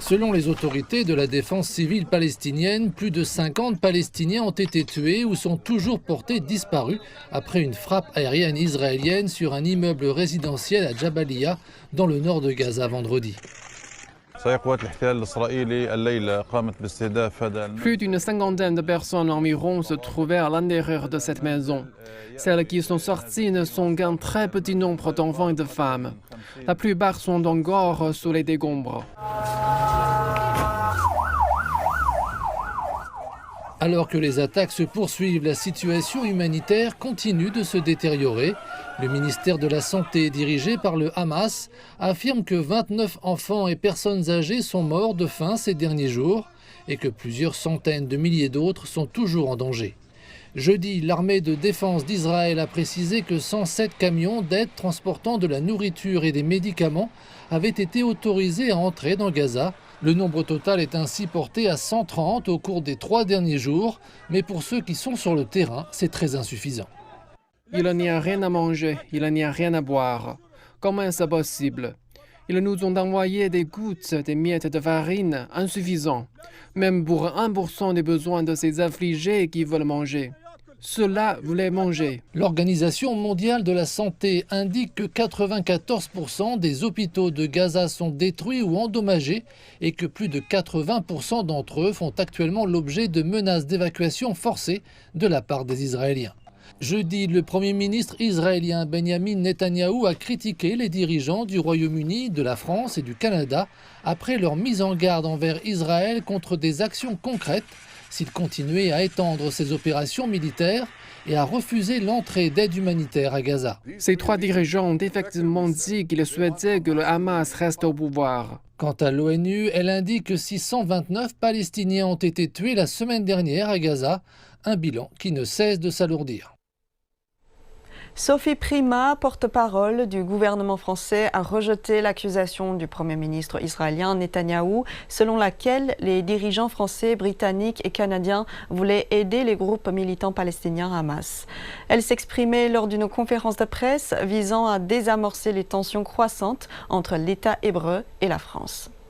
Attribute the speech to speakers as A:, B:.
A: Selon les autorités de la défense civile palestinienne, plus de 50 Palestiniens ont été tués ou sont toujours portés disparus après une frappe aérienne israélienne sur un immeuble résidentiel à Jabalia, dans le nord de Gaza vendredi.
B: Plus d'une cinquantaine de personnes environ se trouvaient à l'intérieur de cette maison. Celles qui sont sorties ne sont qu'un très petit nombre d'enfants et de femmes. La plupart sont encore sous les décombres.
A: Alors que les attaques se poursuivent, la situation humanitaire continue de se détériorer. Le ministère de la Santé, dirigé par le Hamas, affirme que 29 enfants et personnes âgées sont morts de faim ces derniers jours et que plusieurs centaines de milliers d'autres sont toujours en danger. Jeudi, l'armée de défense d'Israël a précisé que 107 camions d'aide transportant de la nourriture et des médicaments avaient été autorisés à entrer dans Gaza. Le nombre total est ainsi porté à 130 au cours des 3 derniers jours, mais pour ceux qui sont sur le terrain, c'est très insuffisant.
B: Il n'y a rien à manger, il n'y a rien à boire. Comment est-ce possible? Ils nous ont envoyé des gouttes, des miettes de farine, insuffisants, même pour 1% des besoins de ces affligés qui veulent manger. Ceux-là voulaient manger.
A: L'Organisation mondiale de la santé indique que 94% des hôpitaux de Gaza sont détruits ou endommagés et que plus de 80% d'entre eux font actuellement l'objet de menaces d'évacuation forcée de la part des Israéliens. Jeudi, le Premier ministre israélien Benjamin Netanyahou a critiqué les dirigeants du Royaume-Uni, de la France et du Canada après leur mise en garde envers Israël contre des actions concrètes s'il continuait à étendre ses opérations militaires et à refuser l'entrée d'aide humanitaire à Gaza.
B: Ces 3 dirigeants ont effectivement dit qu'ils souhaitaient que le Hamas reste au pouvoir.
A: Quant à l'ONU, elle indique que 629 Palestiniens ont été tués la semaine dernière à Gaza, un bilan qui ne cesse de s'alourdir.
C: Sophie Primas, porte-parole du gouvernement français, a rejeté l'accusation du Premier ministre israélien Netanyahou, selon laquelle les dirigeants français, britanniques et canadiens voulaient aider les groupes militants palestiniens Hamas. Elle s'exprimait lors d'une conférence de presse visant à désamorcer les tensions croissantes entre l'État hébreu et la France.